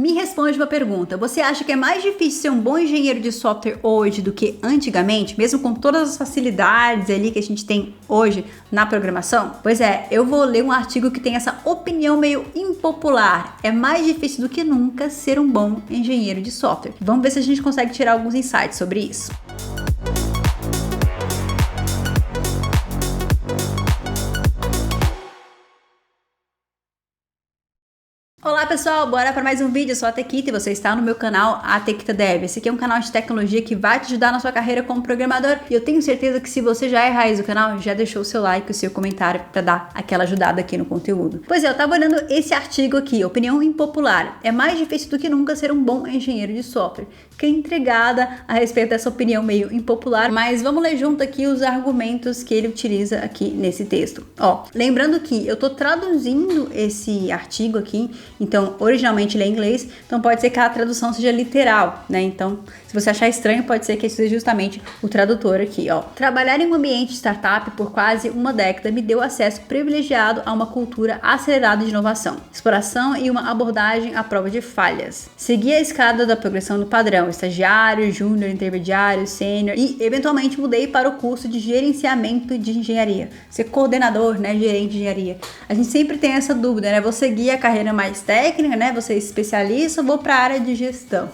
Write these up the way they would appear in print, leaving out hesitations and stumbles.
Me responde uma pergunta. Você acha que é mais difícil ser um bom engenheiro de software hoje do que antigamente, mesmo com todas as facilidades ali que a gente tem hoje na programação? Pois é, eu vou ler um artigo que tem essa opinião meio impopular. É mais difícil do que nunca ser um bom engenheiro de software. Vamos ver se a gente consegue tirar alguns insights sobre isso. Olá pessoal, bora para mais um vídeo. Eu sou a Tequita e você está no meu canal A Tequita Dev. Esse aqui é um canal de tecnologia que vai te ajudar na sua carreira como programador e eu tenho certeza que se você já é raiz do canal, já deixou o seu like e o seu comentário para dar aquela ajudada aqui no conteúdo. Pois é, eu tava olhando esse artigo aqui, opinião impopular. É mais difícil do que nunca ser um bom engenheiro de software. Fiquei intrigada a respeito dessa opinião meio impopular, mas vamos ler junto aqui os argumentos que ele utiliza aqui nesse texto. Ó, lembrando que eu tô traduzindo esse artigo aqui, então originalmente ele é em inglês, então pode ser que a tradução seja literal, né? Então, se você achar estranho, pode ser que esse seja justamente o tradutor aqui, ó. Trabalhar em um ambiente de startup por quase uma década me deu acesso privilegiado a uma cultura acelerada de inovação, exploração e uma abordagem à prova de falhas. Segui a escada da progressão do padrão, estagiário, júnior, intermediário, sênior e eventualmente mudei para o curso de gerenciamento de engenharia. Ser coordenador, né, gerente de engenharia. A gente sempre tem essa dúvida, né? Vou seguir a carreira mais técnica, né? Vou ser especialista ou vou para a área de gestão?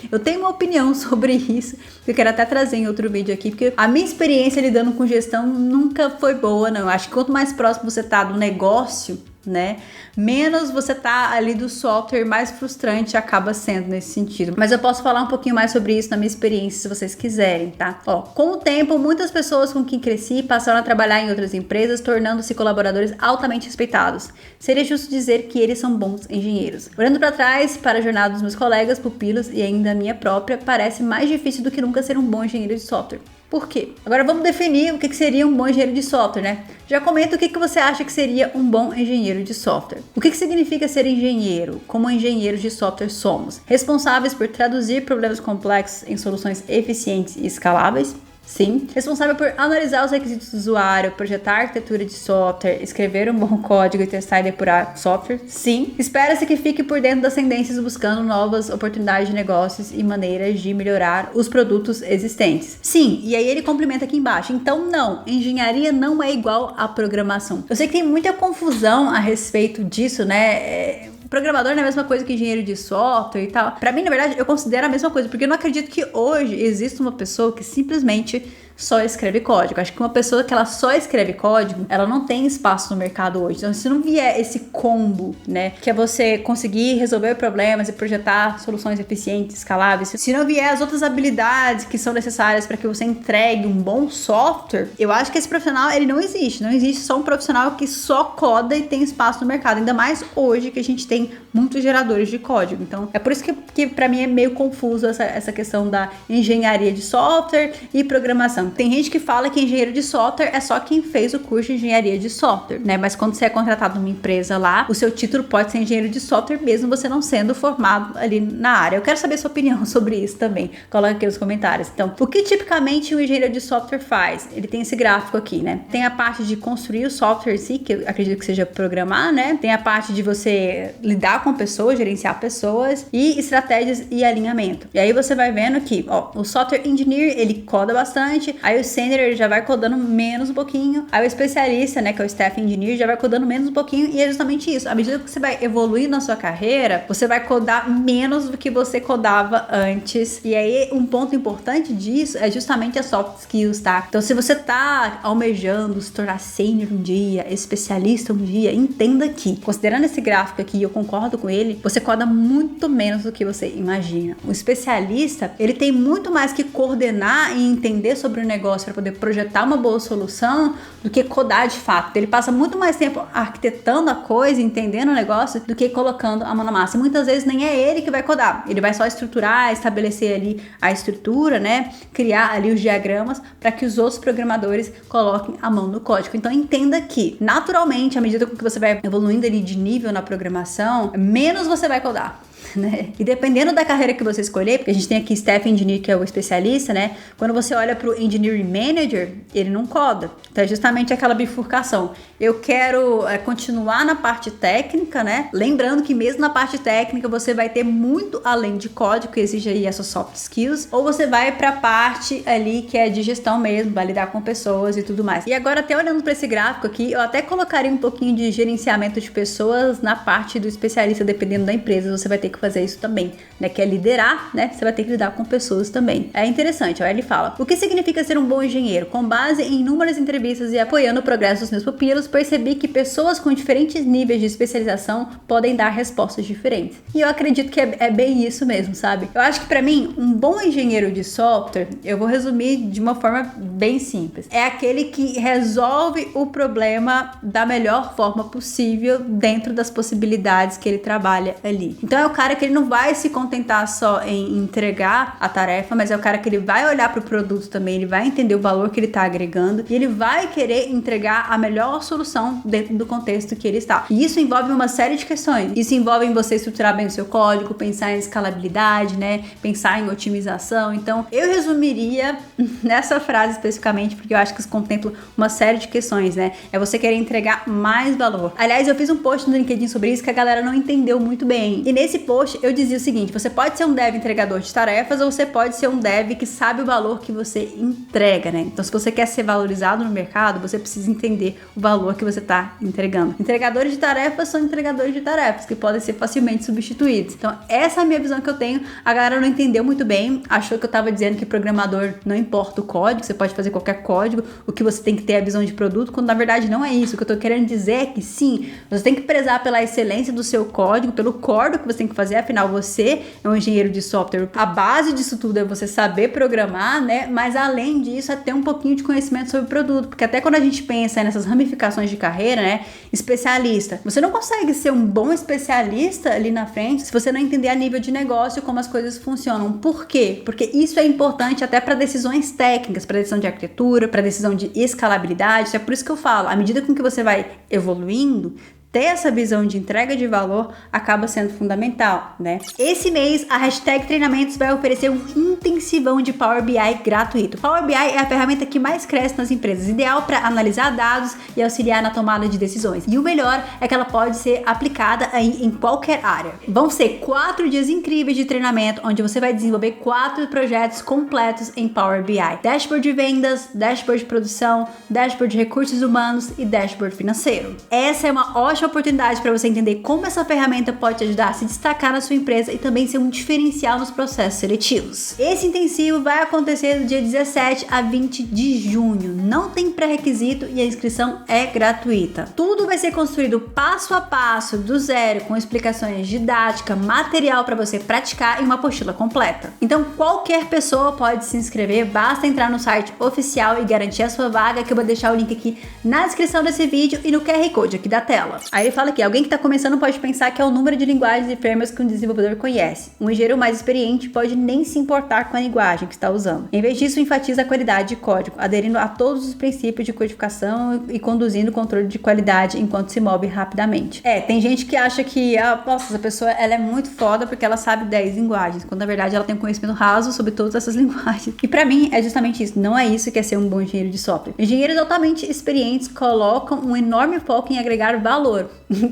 Eu tenho uma opinião sobre isso, que eu quero até trazer em outro vídeo aqui, porque a minha experiência lidando com gestão nunca foi boa, não. Eu acho que quanto mais próximo você tá do negócio, né, menos você tá ali do software, mais frustrante acaba sendo nesse sentido. Mas eu posso falar um pouquinho mais sobre isso na minha experiência, se vocês quiserem, tá? Ó, com o tempo, muitas pessoas com quem cresci passaram a trabalhar em outras empresas, tornando-se colaboradores altamente respeitados. Seria justo dizer que eles são bons engenheiros. Olhando para trás, para a jornada dos meus colegas, pupilos e ainda a minha própria, parece mais difícil do que nunca ser um bom engenheiro de software. Por quê? Agora vamos definir o que seria um bom engenheiro de software, né? Já comenta o que você acha que seria um bom engenheiro de software. O que significa ser engenheiro? Como engenheiros de software somos? Responsáveis por traduzir problemas complexos em soluções eficientes e escaláveis? Sim. Responsável por analisar os requisitos do usuário, projetar arquitetura de software, escrever um bom código e testar e depurar software? Sim. Espera-se que fique por dentro das tendências buscando novas oportunidades de negócios e maneiras de melhorar os produtos existentes? Sim. E aí ele complementa aqui embaixo. Então não, engenharia não é igual a programação. Eu sei que tem muita confusão a respeito disso, né? Programador não é a mesma coisa que engenheiro de software e tal. Pra mim, na verdade, eu considero a mesma coisa, porque eu não acredito que hoje exista uma pessoa que simplesmente só escreve código. Acho que uma pessoa que ela só escreve código, ela não tem espaço no mercado hoje. Então, se não vier esse combo, né, que é você conseguir resolver problemas e projetar soluções eficientes, escaláveis, se não vier as outras habilidades que são necessárias para que você entregue um bom software, eu acho que esse profissional, ele não existe. Não existe só um profissional que só coda e tem espaço no mercado. Ainda mais hoje que a gente tem muitos geradores de código. Então, é por isso que para mim é meio confuso essa questão da engenharia de software e programação. Tem gente que fala que engenheiro de software é só quem fez o curso de engenharia de software, né? Mas quando você é contratado numa empresa lá, o seu título pode ser engenheiro de software mesmo você não sendo formado ali na área. Eu quero saber sua opinião sobre isso também. Coloca aqui nos comentários. Então, o que tipicamente um engenheiro de software faz? Ele tem esse gráfico aqui, né? Tem a parte de construir o software em si, que eu acredito que seja programar, né? Tem a parte de você lidar com pessoas, gerenciar pessoas e estratégias e alinhamento. E aí você vai vendo que, ó, o software engineer, ele coda bastante. Aí o senior, ele já vai codando menos um pouquinho. Aí o especialista, né, que é o staff engineer, já vai codando menos um pouquinho. E é justamente isso. À medida que você vai evoluir na sua carreira, você vai codar menos do que você codava antes. E aí, um ponto importante disso é justamente as soft skills, tá? Então, se você tá almejando se tornar senior um dia, especialista um dia, entenda que, considerando esse gráfico aqui, eu concordo com ele, você coda muito menos do que você imagina. O especialista, ele tem muito mais que coordenar e entender sobre o negócio para poder projetar uma boa solução do que codar de fato. Ele passa muito mais tempo arquitetando a coisa, entendendo o negócio, do que colocando a mão na massa. E muitas vezes nem é ele que vai codar. Ele vai só estruturar, estabelecer ali a estrutura, né? Criar ali os diagramas para que os outros programadores coloquem a mão no código. Então entenda que, naturalmente, à medida que você vai evoluindo ali de nível na programação, menos você vai codar. né? E dependendo da carreira que você escolher, porque a gente tem aqui Staff Engineer, que é o especialista, né? Quando você olha pro Engineering Manager, ele não coda. Então é justamente aquela bifurcação. Eu quero continuar na parte técnica, né? Lembrando que mesmo na parte técnica você vai ter muito além de código, que exige aí essas soft skills, ou você vai pra parte ali que é de gestão mesmo, vai lidar com pessoas e tudo mais. E agora, até olhando para esse gráfico aqui, eu até colocaria um pouquinho de gerenciamento de pessoas na parte do especialista, dependendo da empresa, você vai ter que fazer isso também, né? Que é liderar, né? Você vai ter que lidar com pessoas também. É interessante, ó, ele fala: o que significa ser um bom engenheiro? Com base em inúmeras entrevistas e apoiando o progresso dos meus pupilos, percebi que pessoas com diferentes níveis de especialização podem dar respostas diferentes. E eu acredito que é bem isso mesmo, sabe? Eu acho que pra mim, um bom engenheiro de software, eu vou resumir de uma forma bem simples, é aquele que resolve o problema da melhor forma possível dentro das possibilidades que ele trabalha ali. Então é o cara que ele não vai se contentar só em entregar a tarefa, mas é o cara que ele vai olhar para o produto também, ele vai entender o valor que ele está agregando e ele vai querer entregar a melhor solução dentro do contexto que ele está. E isso envolve uma série de questões. Isso envolve você estruturar bem o seu código, pensar em escalabilidade, né? Pensar em otimização. Então eu resumiria nessa frase especificamente, porque eu acho que isso contempla uma série de questões, né? É você querer entregar mais valor. Aliás, eu fiz um post no LinkedIn sobre isso que a galera não entendeu muito bem. E nesse post eu dizia o seguinte: você pode ser um dev entregador de tarefas ou você pode ser um dev que sabe o valor que você entrega, né? Então, se você quer ser valorizado no mercado, você precisa entender o valor que você está entregando. Entregadores de tarefas são entregadores de tarefas que podem ser facilmente substituídos. Então, essa é a minha visão que eu tenho. A galera não entendeu muito bem, achou que eu estava dizendo que programador não importa o código, você pode fazer qualquer código, o que você tem que ter é a visão de produto, quando na verdade não é isso. O que eu tô querendo dizer é que sim, você tem que prezar pela excelência do seu código, pelo código que você tem que fazer, afinal você é um engenheiro de software. A base disso tudo é você saber programar, né? Mas além disso é ter um pouquinho de conhecimento sobre o produto, porque até quando a gente pensa nessas ramificações de carreira, né? Especialista, você não consegue ser um bom especialista ali na frente se você não entender a nível de negócio como as coisas funcionam. Por quê? Porque isso é importante até para decisões técnicas, para decisão de arquitetura, para decisão de escalabilidade. É por isso que eu falo, à medida com que você vai evoluindo, ter essa visão de entrega de valor acaba sendo fundamental, né? Esse mês, a hashtag Treinamentos vai oferecer um intensivão de Power BI gratuito. Power BI é a ferramenta que mais cresce nas empresas, ideal para analisar dados e auxiliar na tomada de decisões. E o melhor é que ela pode ser aplicada em qualquer área. Vão ser 4 dias incríveis de treinamento, onde você vai desenvolver 4 projetos completos em Power BI. Dashboard de vendas, dashboard de produção, dashboard de recursos humanos e dashboard financeiro. Essa é uma ótima oportunidade para você entender como essa ferramenta pode te ajudar a se destacar na sua empresa e também ser um diferencial nos processos seletivos. Esse intensivo vai acontecer do dia 17 a 20 de junho. Não tem pré-requisito e a inscrição é gratuita. Tudo vai ser construído passo a passo, do zero, com explicações didáticas, material para você praticar e uma apostila completa. Então qualquer pessoa pode se inscrever, basta entrar no site oficial e garantir a sua vaga, que eu vou deixar o link aqui na descrição desse vídeo e no QR Code aqui da tela. Aí ele fala que alguém que está começando pode pensar que é o número de linguagens e frameworks que um desenvolvedor conhece. Um engenheiro mais experiente pode nem se importar com a linguagem que está usando. Em vez disso, enfatiza a qualidade de código, aderindo a todos os princípios de codificação e conduzindo o controle de qualidade enquanto se move rapidamente. Tem gente que acha que, nossa, essa pessoa ela é muito foda porque ela sabe 10 linguagens, quando na verdade ela tem um conhecimento raso sobre todas essas linguagens. E pra mim é justamente isso, não é isso que é ser um bom engenheiro de software. Engenheiros altamente experientes colocam um enorme foco em agregar valor,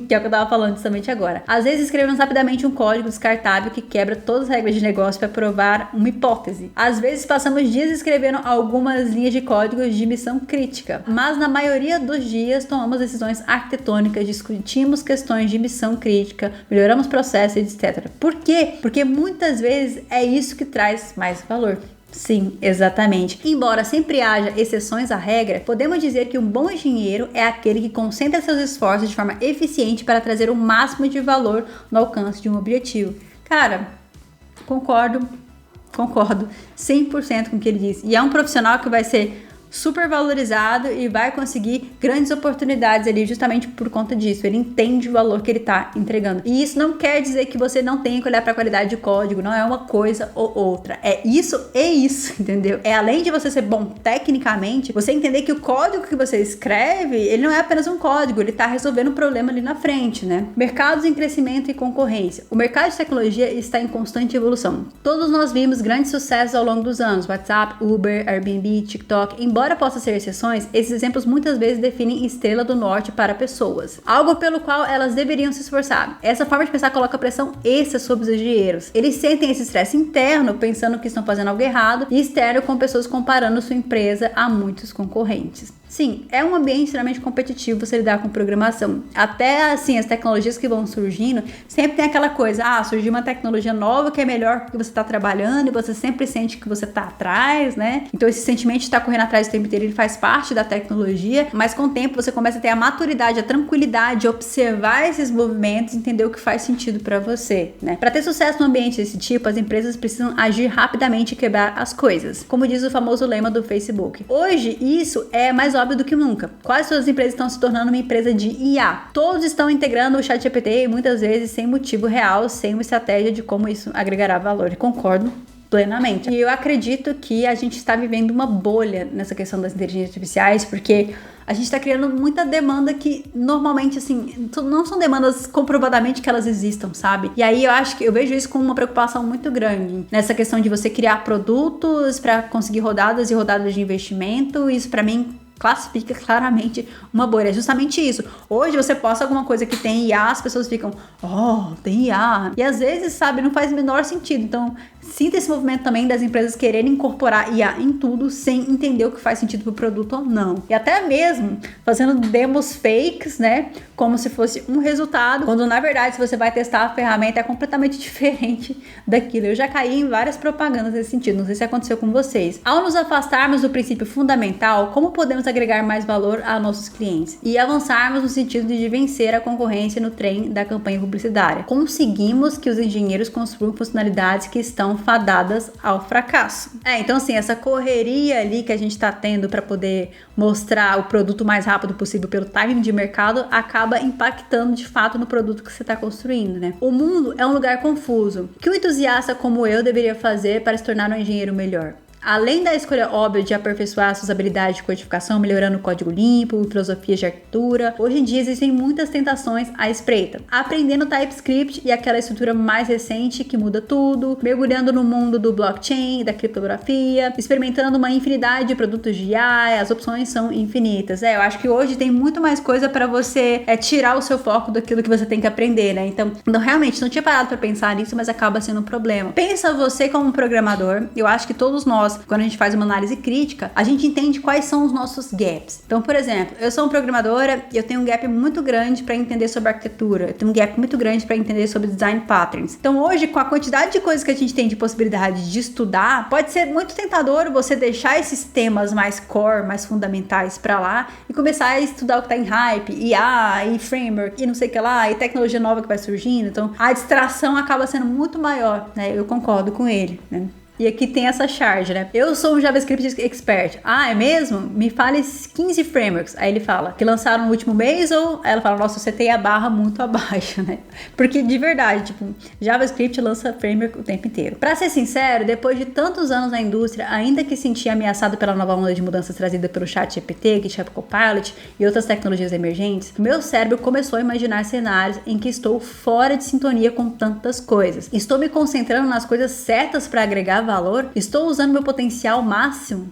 que é o que eu tava falando justamente agora. Às vezes escrevemos rapidamente um código descartável que quebra todas as regras de negócio para provar uma hipótese. Às vezes passamos dias escrevendo algumas linhas de código de missão crítica, mas na maioria dos dias tomamos decisões arquitetônicas, discutimos questões de missão crítica, melhoramos processos, etc. Por quê? Porque muitas vezes é isso que traz mais valor. Sim, exatamente. Embora sempre haja exceções à regra, podemos dizer que um bom engenheiro é aquele que concentra seus esforços de forma eficiente para trazer o máximo de valor no alcance de um objetivo. Cara, concordo 100% com o que ele diz. E é um profissional que vai ser super valorizado e vai conseguir grandes oportunidades ali justamente por conta disso. Ele entende o valor que ele tá entregando. E isso não quer dizer que você não tenha que olhar para a qualidade de código, não é uma coisa ou outra. É isso e isso, entendeu? É além de você ser bom tecnicamente, você entender que o código que você escreve, ele não é apenas um código, ele tá resolvendo um problema ali na frente, né? Mercados em crescimento e concorrência. O mercado de tecnologia está em constante evolução. Todos nós vimos grandes sucessos ao longo dos anos, WhatsApp, Uber, Airbnb, TikTok. Embora possa ser exceções, esses exemplos muitas vezes definem estrela do norte para pessoas. Algo pelo qual elas deveriam se esforçar. Essa forma de pensar coloca pressão extra sobre os engenheiros. Eles sentem esse estresse interno, pensando que estão fazendo algo errado, e externo com pessoas comparando sua empresa a muitos concorrentes. Sim, é um ambiente extremamente competitivo você lidar com programação. Até assim, as tecnologias que vão surgindo, sempre tem aquela coisa, surgiu uma tecnologia nova que é melhor que você está trabalhando e você sempre sente que você está atrás, né? Então esse sentimento de estar correndo atrás o tempo inteiro, ele faz parte da tecnologia, mas com o tempo você começa a ter a maturidade, a tranquilidade de observar esses movimentos e entender o que faz sentido para você, né? Para ter sucesso num ambiente desse tipo, as empresas precisam agir rapidamente e quebrar as coisas. Como diz o famoso lema do Facebook. Hoje, isso é mais óbvio do que nunca. Quase todas as empresas estão se tornando uma empresa de IA. Todos estão integrando o ChatGPT e muitas vezes sem motivo real, sem uma estratégia de como isso agregará valor. E concordo plenamente. E eu acredito que a gente está vivendo uma bolha nessa questão das inteligências artificiais, porque a gente está criando muita demanda que normalmente, assim, não são demandas comprovadamente que elas existam, sabe? E aí eu vejo isso com uma preocupação muito grande nessa questão de você criar produtos para conseguir rodadas e rodadas de investimento. Isso para mim classifica claramente uma bolha. É justamente isso. Hoje você posta alguma coisa que tem IA, as pessoas ficam, tem IA. E às vezes, sabe, não faz o menor sentido. Então, sinta esse movimento também das empresas quererem incorporar IA em tudo sem entender o que faz sentido pro produto ou não. E até mesmo fazendo demos fakes, né? Como se fosse um resultado, quando na verdade, se você vai testar a ferramenta, é completamente diferente daquilo. Eu já caí em várias propagandas nesse sentido. Não sei se aconteceu com vocês. Ao nos afastarmos do princípio fundamental, como podemos agregar mais valor a nossos clientes e avançarmos no sentido de vencer a concorrência no trem da campanha publicitária? Conseguimos que os engenheiros construam funcionalidades que estão fadadas ao fracasso. Então assim, essa correria ali que a gente está tendo para poder mostrar o produto mais rápido possível pelo timing de mercado acaba impactando de fato no produto que você está construindo, né? O mundo é um lugar confuso. O que um entusiasta como eu deveria fazer para se tornar um engenheiro melhor? Além da escolha óbvia de aperfeiçoar suas habilidades de codificação, melhorando o código limpo, filosofias de arquitetura, hoje em dia existem muitas tentações à espreita. Aprendendo TypeScript e aquela estrutura mais recente que muda tudo, mergulhando no mundo do blockchain, da criptografia, experimentando uma infinidade de produtos de IA, as opções são infinitas. Eu acho que hoje tem muito mais coisa para você tirar o seu foco daquilo que você tem que aprender, né? Então realmente, não tinha parado para pensar nisso, mas acaba sendo um problema. Pensa você como programador, eu acho que todos nós, quando a gente faz uma análise crítica, a gente entende quais são os nossos gaps. Então, por exemplo, eu sou uma programadora e eu tenho um gap muito grande para entender sobre arquitetura, eu tenho um gap muito grande para entender sobre design patterns. Então, hoje, com a quantidade de coisas que a gente tem de possibilidade de estudar, pode ser muito tentador você deixar esses temas mais core, mais fundamentais para lá e começar a estudar o que tá em hype, IA, e framework, e não sei o que lá, e tecnologia nova que vai surgindo. Então, a distração acaba sendo muito maior, né? Eu concordo com ele, né? E aqui tem essa charge, né? Eu sou um JavaScript expert. É mesmo? Me fale 15 frameworks. Aí ele fala que lançaram no último mês, ou ela fala, nossa, você tem a barra muito abaixo, né? Porque de verdade, tipo, JavaScript lança framework o tempo inteiro. Pra ser sincero, depois de tantos anos na indústria, ainda que senti ameaçado pela nova onda de mudanças trazida pelo ChatGPT, GitHub Copilot e outras tecnologias emergentes, meu cérebro começou a imaginar cenários em que estou fora de sintonia com tantas coisas. Estou me concentrando nas coisas certas para agregar valor? Estou usando meu potencial máximo?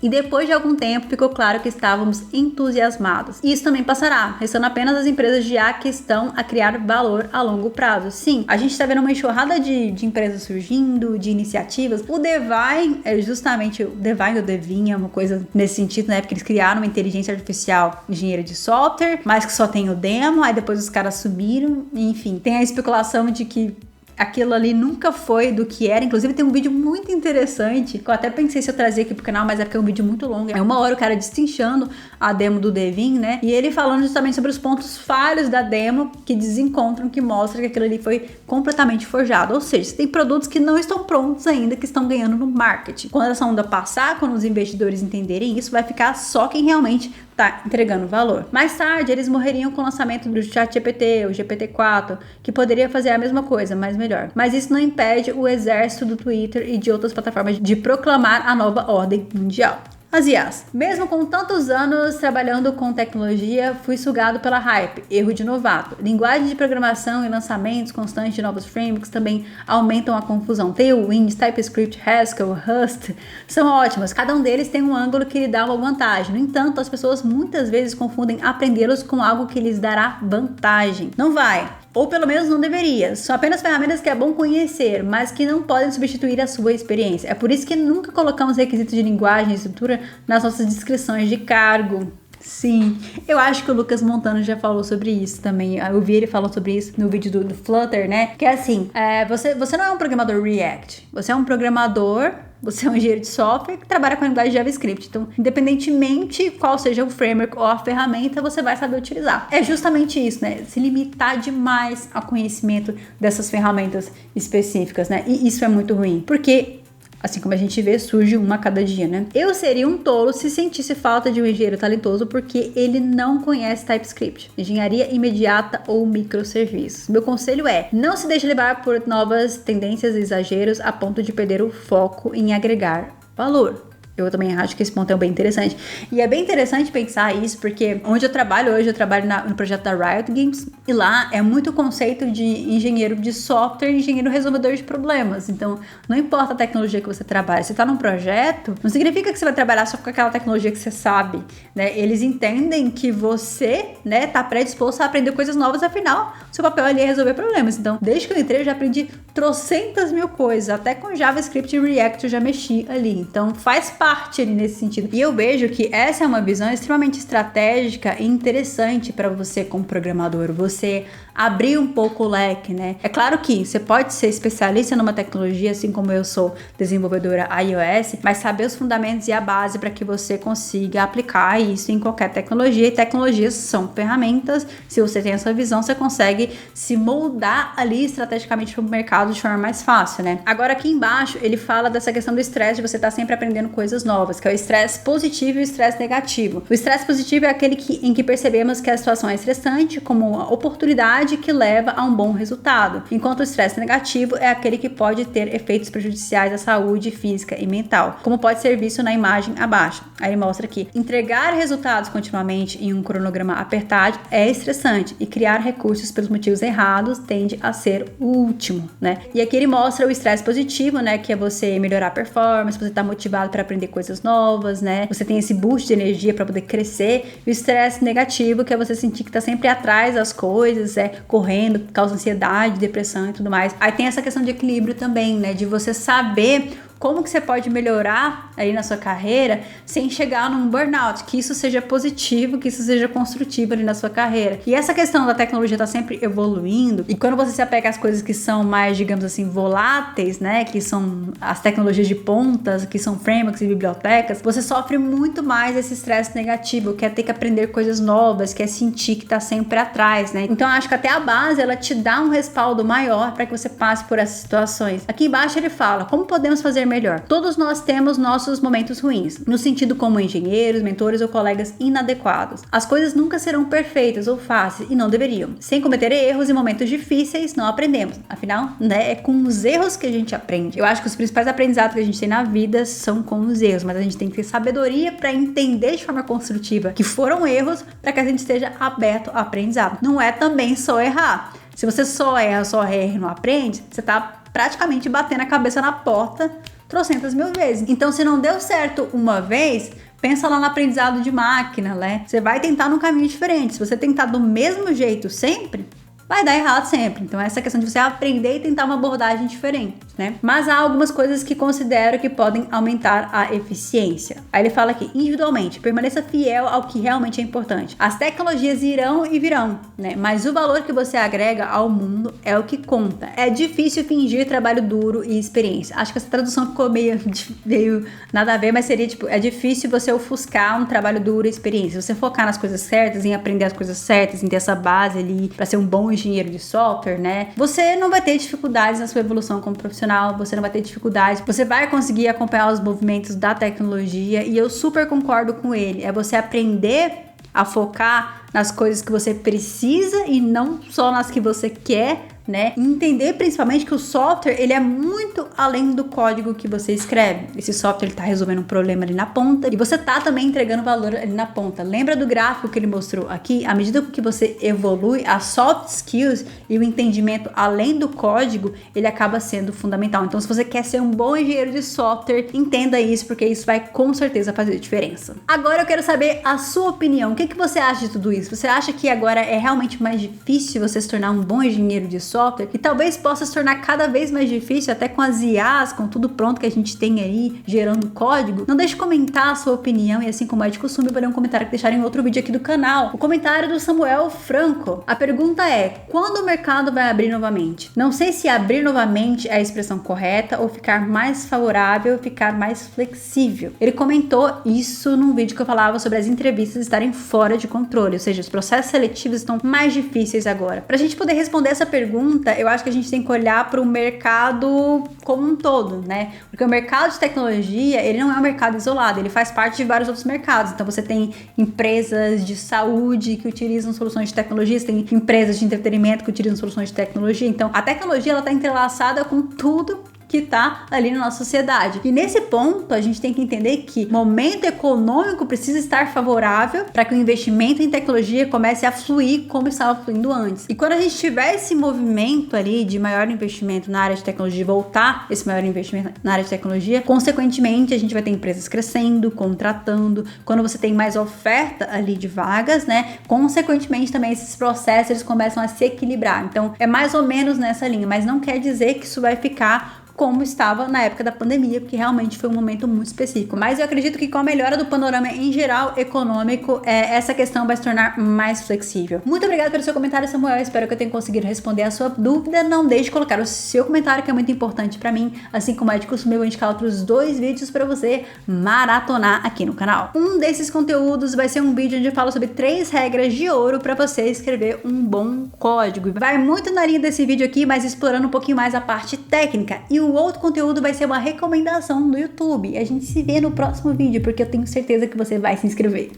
E depois de algum tempo ficou claro que estávamos entusiasmados. Isso também passará, restando apenas as empresas de IA que estão a criar valor a longo prazo. Sim, a gente está vendo uma enxurrada de empresas surgindo, de iniciativas. O Devine é justamente o Devine ou Devin, é uma coisa nesse sentido, né? Porque eles criaram uma inteligência artificial engenheira de software, mas que só tem o demo, aí depois os caras sumiram, enfim. Tem a especulação de que aquilo ali nunca foi do que era. Inclusive tem um vídeo muito interessante, que eu até pensei se eu trazia aqui pro canal, mas é porque é um vídeo muito longo. É 1 hora o cara destrinchando a demo do Devin, né? E ele falando justamente sobre os pontos falhos da demo que desencontram, que mostra que aquilo ali foi completamente forjado. Ou seja, você tem produtos que não estão prontos ainda, que estão ganhando no marketing. Quando essa onda passar, quando os investidores entenderem isso, vai ficar só quem realmente tá entregando valor. Mais tarde, eles morreriam com o lançamento do ChatGPT, o GPT-4, que poderia fazer a mesma coisa, mas melhor. Mas isso não impede o exército do Twitter e de outras plataformas de proclamar a nova ordem mundial. As IAs. Mesmo com tantos anos trabalhando com tecnologia, fui sugado pela hype, erro de novato. Linguagem de programação e lançamentos constantes de novos frameworks também aumentam a confusão. Tailwind, TypeScript, Haskell, Rust são ótimos. Cada um deles tem um ângulo que lhe dá uma vantagem. No entanto, as pessoas muitas vezes confundem aprendê-los com algo que lhes dará vantagem. Não vai. Ou pelo menos não deveria. São apenas ferramentas que é bom conhecer, mas que não podem substituir a sua experiência. É por isso que nunca colocamos requisitos de linguagem e estrutura nas nossas descrições de cargo. Sim, eu acho que o Lucas Montano já falou sobre isso também. Eu vi ele falando sobre isso no vídeo do Flutter, né? Que é assim, você não é um programador React, você é um programador. Você é um engenheiro de software que trabalha com a linguagem de JavaScript. Então, independentemente qual seja o framework ou a ferramenta, você vai saber utilizar. É justamente isso, né? Se limitar demais ao conhecimento dessas ferramentas específicas, né? E isso é muito ruim, porque assim como a gente vê, surge uma a cada dia, né? Eu seria um tolo se sentisse falta de um engenheiro talentoso porque ele não conhece TypeScript, engenharia imediata ou microserviços. Meu conselho é, não se deixe levar por novas tendências e exageros a ponto de perder o foco em agregar valor. Eu também acho que esse ponto é bem interessante. E é bem interessante pensar isso, porque onde eu trabalho hoje, eu trabalho no projeto da Riot Games, e lá é muito o conceito de engenheiro de software e engenheiro resolvedor de problemas. Então, não importa a tecnologia que você trabalha, se está num projeto, não significa que você vai trabalhar só com aquela tecnologia que você sabe, né? Eles entendem que você, né, tá predisposto a aprender coisas novas, afinal, o seu papel ali é resolver problemas. Então, desde que eu entrei, eu já aprendi trocentas mil coisas, até com JavaScript e React eu já mexi ali. Então, faz parte ali nesse sentido. E eu vejo que essa é uma visão extremamente estratégica e interessante para você como programador, você abrir um pouco o leque, né? É claro que você pode ser especialista numa tecnologia, assim como eu sou desenvolvedora iOS, mas saber os fundamentos e a base para que você consiga aplicar isso em qualquer tecnologia. E tecnologias são ferramentas. Se você tem essa visão, você consegue se moldar ali estrategicamente para o mercado de forma mais fácil, né? Agora aqui embaixo ele fala dessa questão do estresse, de você estar sempre aprendendo coisas novas, que é o estresse positivo e o estresse negativo. O estresse positivo é aquele em que percebemos que a situação é estressante como uma oportunidade que leva a um bom resultado, enquanto o estresse negativo é aquele que pode ter efeitos prejudiciais à saúde física e mental, como pode ser visto na imagem abaixo. Aí mostra aqui, entregar resultados continuamente em um cronograma apertado é estressante e criar recursos pelos motivos errados tende a ser o último, né? E aqui ele mostra o estresse positivo, né, que é você melhorar a performance, você tá motivado para aprender coisas novas, né? Você tem esse boost de energia para poder crescer. E o estresse negativo, que é você sentir que tá sempre atrás das coisas, correndo, causa ansiedade, depressão e tudo mais. Aí tem essa questão de equilíbrio também, né? De você saber como que você pode melhorar aí na sua carreira sem chegar num burnout, que isso seja positivo, que isso seja construtivo ali na sua carreira. E essa questão da tecnologia tá sempre evoluindo, e quando você se apega às coisas que são mais, digamos assim, voláteis, né, que são as tecnologias de pontas, que são frameworks e bibliotecas, você sofre muito mais esse estresse negativo, que é ter que aprender coisas novas, que é sentir que tá sempre atrás, né? Então eu acho que até a base, ela te dá um respaldo maior para que você passe por essas situações. Aqui embaixo ele fala, como podemos fazer melhor? Todos nós temos nossos momentos ruins, no sentido como engenheiros, mentores ou colegas inadequados. As coisas nunca serão perfeitas ou fáceis e não deveriam. Sem cometer erros e momentos difíceis, não aprendemos. Afinal, né, é com os erros que a gente aprende. Eu acho que os principais aprendizados que a gente tem na vida são com os erros, mas a gente tem que ter sabedoria para entender de forma construtiva que foram erros para que a gente esteja aberto ao aprendizado. Não é também só errar. Se você só erra e não aprende, você tá praticamente batendo a cabeça na porta trocentas mil vezes. Então, se não deu certo uma vez, pensa lá no aprendizado de máquina, né? Você vai tentar num caminho diferente. Se você tentar do mesmo jeito sempre, vai dar errado sempre. Então, essa questão de você aprender e tentar uma abordagem diferente, né? Mas há algumas coisas que considero que podem aumentar a eficiência. Aí ele fala aqui, individualmente, permaneça fiel ao que realmente é importante. As tecnologias irão e virão, né? Mas o valor que você agrega ao mundo é o que conta. É difícil fingir trabalho duro e experiência. Acho que essa tradução ficou meio nada a ver, mas seria tipo, é difícil você ofuscar um trabalho duro e experiência. Você focar nas coisas certas, em aprender as coisas certas, em ter essa base ali para ser um bom engenheiro de software, né? Você não vai ter dificuldades na sua evolução como profissional, você não vai ter dificuldades, você vai conseguir acompanhar os movimentos da tecnologia e eu super concordo com ele. É você aprender a focar nas coisas que você precisa e não só nas que você quer, né? E entender principalmente que o software, ele é muito além do código que você escreve. Esse software, ele tá resolvendo um problema ali na ponta e você tá também entregando valor ali na ponta. Lembra do gráfico que ele mostrou aqui? À medida que você evolui, as soft skills e o entendimento além do código, ele acaba sendo fundamental. Então, se você quer ser um bom engenheiro de software, entenda isso, porque isso vai com certeza fazer diferença. Agora eu quero saber a sua opinião. O que você acha de tudo isso? Você acha que agora é realmente mais difícil você se tornar um bom engenheiro de software? Que talvez possa se tornar cada vez mais difícil, até com as IAs, com tudo pronto que a gente tem aí, gerando código? Não deixe de comentar a sua opinião e assim como é de costume, eu vou ler um comentário que deixaram em outro vídeo aqui do canal. O comentário do Samuel Franco. A pergunta é, quando o mercado vai abrir novamente? Não sei se abrir novamente é a expressão correta ou ficar mais favorável, ficar mais flexível. Ele comentou isso num vídeo que eu falava sobre as entrevistas estarem fora de controle, ou seja, os processos seletivos estão mais difíceis agora. Pra gente poder responder essa pergunta, eu acho que a gente tem que olhar para o mercado como um todo, né? Porque o mercado de tecnologia, ele não é um mercado isolado, ele faz parte de vários outros mercados. Então você tem empresas de saúde que utilizam soluções de tecnologia, você tem empresas de entretenimento que utilizam soluções de tecnologia. Então a tecnologia, ela tá entrelaçada com tudo que tá ali na nossa sociedade. E nesse ponto, a gente tem que entender que o momento econômico precisa estar favorável para que o investimento em tecnologia comece a fluir como estava fluindo antes. E quando a gente tiver esse movimento ali de maior investimento na área de tecnologia, voltar esse maior investimento na área de tecnologia, consequentemente, a gente vai ter empresas crescendo, contratando. Quando você tem mais oferta ali de vagas, né? Consequentemente, também esses processos, eles começam a se equilibrar. Então, é mais ou menos nessa linha, mas não quer dizer que isso vai ficar como estava na época da pandemia, porque realmente foi um momento muito específico. Mas eu acredito que com a melhora do panorama em geral econômico, essa questão vai se tornar mais flexível. Muito obrigada pelo seu comentário, Samuel. Espero que eu tenha conseguido responder a sua dúvida. Não deixe de colocar o seu comentário, que é muito importante para mim. Assim como é de costume, eu vou indicar outros 2 vídeos para você maratonar aqui no canal. Um desses conteúdos vai ser um vídeo onde eu falo sobre 3 regras de ouro para você escrever um bom código. Vai muito na linha desse vídeo aqui, mas explorando um pouquinho mais a parte técnica. E o outro conteúdo vai ser uma recomendação do YouTube. A gente se vê no próximo vídeo, porque eu tenho certeza que você vai se inscrever.